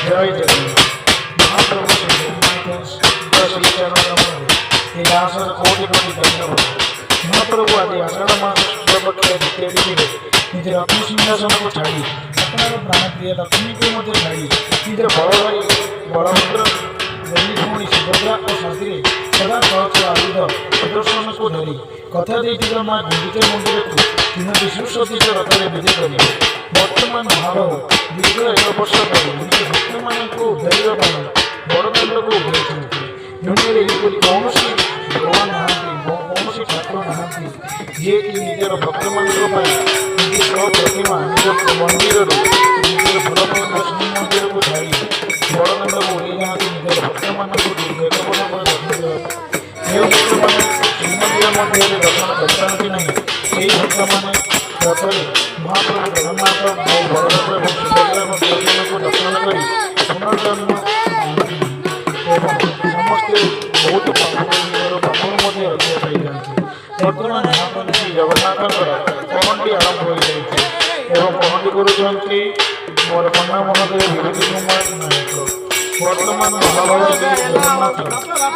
ଜୟ ଜଗନ୍ନାଥ। ମହାପ୍ରଭୁ ଶ୍ରୀ ଜଗନ୍ନାଥ ଶ୍ରୀ ଚରଣ ଏ ଦାସର କୋଟି କୋଟି ଧନ୍ୟବାଦ। ମହାପ୍ରଭୁ ଆଜି ଆଷାଢ଼ ମାସ ଶୁକ୍ଳପକ୍ଷ ଦ୍ୱିତୀୟ ତିଥିରେ ନିଜ ରତ୍ନ ସିଂହାସନକୁ ଛାଡ଼ି ଆପଣଙ୍କ ପ୍ରାଣପ୍ରିୟ ଲକ୍ଷ୍ମୀଙ୍କୁ ମଧ୍ୟ ଛାଡ଼ି ନିଜ ବଡ଼ ଭାଇ ବଳଭଦ୍ର ଦେବୀ ଭଉଣୀ ସୁଭଦ୍ରା ଓ ସାଥିରେ ସଦା କଳସ ଆୟୁଧ ସୁଦର୍ଶନକୁ ଧରି କଥା ଦେଇଥିବା ମା ଗୁଣ୍ଡିଚା ମନ୍ଦିରକୁ ତିନୋଟି ସୁସଜ୍ଜିତ ରଥରେ ବିଜେ କରିବେ। ବର୍ତ୍ତମାନ ମହାବାହୁ ଦୀର୍ଘ 1 ବର୍ଷ ପରେ ନିଜ ଭକ୍ତମାନଙ୍କୁ ଉଦ୍ଧାରିବା ପାଇଁ ବଡ଼ଦାଣ୍ଡକୁ ଉଭେଇଛନ୍ତି। ଦୁନିଆରେ ଏହିପରି କୌଣସି ଭଗବାନ ନାହାନ୍ତି, କୌଣସି ଠାକୁର ନାହାନ୍ତି ଯିଏକି ନିଜର ଭକ୍ତମାନଙ୍କ ପାଇଁ ନିଜ ପ୍ରତିମା ନିଜ ମନ୍ଦିରରୁ ନିଜର ଭଲ ଭଲ ଶ୍ରୀମନ୍ଦିରକୁ ଛାଡ଼ି ବଡ଼ଦାଣ୍ଡକୁ ଉଡ଼େଇ ଯାଆନ୍ତି ନିଜର ଭକ୍ତମାନଙ୍କୁ ଦୀର୍ଘ 1 ବର୍ଷ ପରେ ଦର୍ଶନ ଦେବା ପାଇଁ। ଯେଉଁ ଭକ୍ତମାନେ ଶ୍ରୀମନ୍ଦିର ମଧ୍ୟରେ ଦର୍ଶନ କରିପାରନ୍ତି ନାହିଁ ସେହି ଭକ୍ତମାନେ ରଥରେ ମହାପ୍ରଭୁ ଜଗନ୍ନାଥ ଓ ବଳଭଦ୍ର ଏବଂ ସୁଭଦ୍ରାଙ୍କ ପ୍ରତିମାକୁ ଦର୍ଶନ କରି ପୁନର୍ଜନ୍ମ ଏବଂ ସମସ୍ତେ ବହୁତ ନିଜର ପାପରୁ ମଧ୍ୟ ରକ୍ଷା ପାଇଥାନ୍ତି। ବର୍ତ୍ତମାନ ମହାପ୍ରଭୁ ଶ୍ରୀ ଜଗନ୍ନାଥଙ୍କର ପହଣ୍ଡି ଆରମ୍ଭ ହୋଇଯାଇଛି ଏବଂ ପହଣ୍ଡି କରୁଛନ୍ତି ମୋର କନ୍ୟା ମହୋଦୟ ବିଭୂତି କୁମାର ନାୟକ। ବର୍ତ୍ତମାନ ମହାବାହୁ ଶ୍ରୀ ଜଗନ୍ନାଥ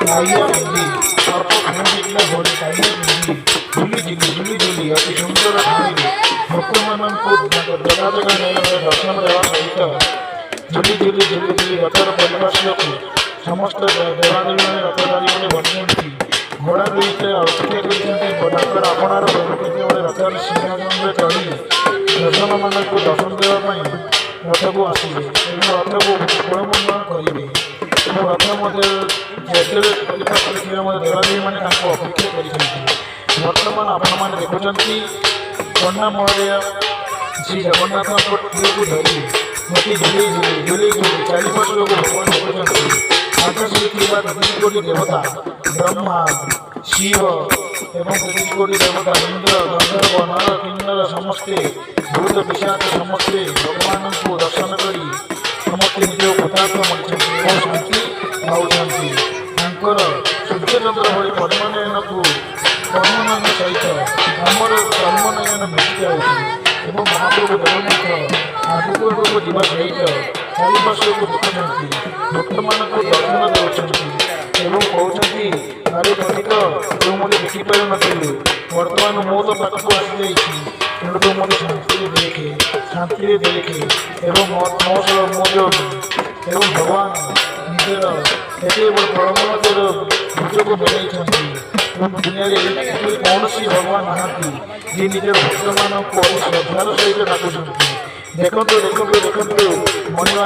କାଳିଆ ପିନ୍ଧି ସର୍ପ ଫେଣିଲା ଭଳି କାଳିଆ ପିନ୍ଧି ଝୁଲି ଝୁଲି ଅତି ସୁନ୍ଦର ଧାଡ଼ିରେ ଭକ୍ତମାନଙ୍କୁ ଜଗା ଜଗା ନୟନରେ ଦର୍ଶନ ଦେବା ସହିତ ଝୁଲି ରଥର ପରିବେଶକୁ ସମସ୍ତ ଦେବାଦେବୀମାନେ ରଥଧାରୀମାନେ ବସିଛନ୍ତି। ଘୋଡ଼ା ଦୁଇଟା ଅପେକ୍ଷା କରିଛନ୍ତି ତାଙ୍କର ଆପଣାର ପ୍ରଭୁତ୍ୱ ରଥର ସିଂହାସନରେ ଚଢ଼ି ଦର୍ଶନମାନଙ୍କୁ ଦର୍ଶନ ଦେବା ପାଇଁ ରଥକୁ ଆସିବେ ଏବଂ ରଥକୁ କୁଳମଣ୍ଡନ କରିବେ ଏବଂ ରଥ ମଧ୍ୟ ଯେତେବେଳେ ପରିପାତରେ ଥିବା ମଧ୍ୟ ଦେବାଦେବୀମାନେ ତାଙ୍କୁ ଅପେକ୍ଷା କରିଛନ୍ତି। ବର୍ତ୍ତମାନ ଆପଣମାନେ ଦେଖୁଛନ୍ତି କନ୍ୟା ମହୋଦୟ ଶ୍ରୀ ଜଗନ୍ନାଥଙ୍କ ଝିଅକୁ ଧରି ମତେ ଝୁଲି ଚାରିପାର୍ଶ୍ୱକୁ ଭଗବାନ ଦେଖୁଛନ୍ତି। ଆକାଶରେ ଥିବା 33 କୋଟି ଦେବତା ବ୍ରହ୍ମା ଶିବ ଏବଂ 33 କୋଟି ଦେବତା ଇନ୍ଦ୍ର ଗନ୍ଧର୍ବ ନର କିନ୍ନର ସମସ୍ତେ ଭୂତ ପିଶାଚ ସମସ୍ତେ ଭଗବାନଙ୍କୁ ଦର୍ଶନ କରି ସମସ୍ତେ ନିଜ କୃତାର୍ଥ ମଣିଛନ୍ତି ଏବଂ ଶାନ୍ତି ପାଉଛନ୍ତି। ତାଙ୍କର ସୂର୍ଯ୍ୟଚନ୍ଦ୍ର ଭଳି ପଦ୍ମନୟନକୁ ପଦ୍ମନୟନ ସହିତ ଆମର କର୍ମନୟନ ମିଶି ଯାଉଛି ଏବଂ ମହାପ୍ରଭୁ ଜଗନ୍ନାଥ ଆଗକୁ ଯିବା ସହିତ ଚାରିପାର୍ଶ୍ୱକୁ ଦେଖୁଛନ୍ତି ଭକ୍ତମାନଙ୍କୁ ଦର୍ଶନ ଦେଉଛନ୍ତି ଏବଂ କହୁଛନ୍ତି ଆରେ ଅଧିକ ତୁ ମୋତେ ଦେଖିପାରୁନଥିଲୁ, ବର୍ତ୍ତମାନ ମୁଁ ତ ପାଖକୁ ଆସିଯାଇଛି, ତେଣୁ ତୁ ମୋତେ ଶାନ୍ତିରେ ଦେଖେ ଏବଂ ମୋ ସହ ମୁଁ ଏବଂ ଭଗବାନ ନିଜର ଏତେ ପ୍ରଳମ୍ବନର ଭୁଜକୁ ମିଳାଇଛନ୍ତି ଏବଂ ଦୁନିଆରେ କୌଣସି ଭଗବାନ ନାହାନ୍ତି ଯିଏ ନିଜର ଭକ୍ତମାନଙ୍କୁ ଶ୍ରଦ୍ଧାର ସହିତ ଡାକୁଛନ୍ତି। ଦେଖନ୍ତୁ ମଣିମା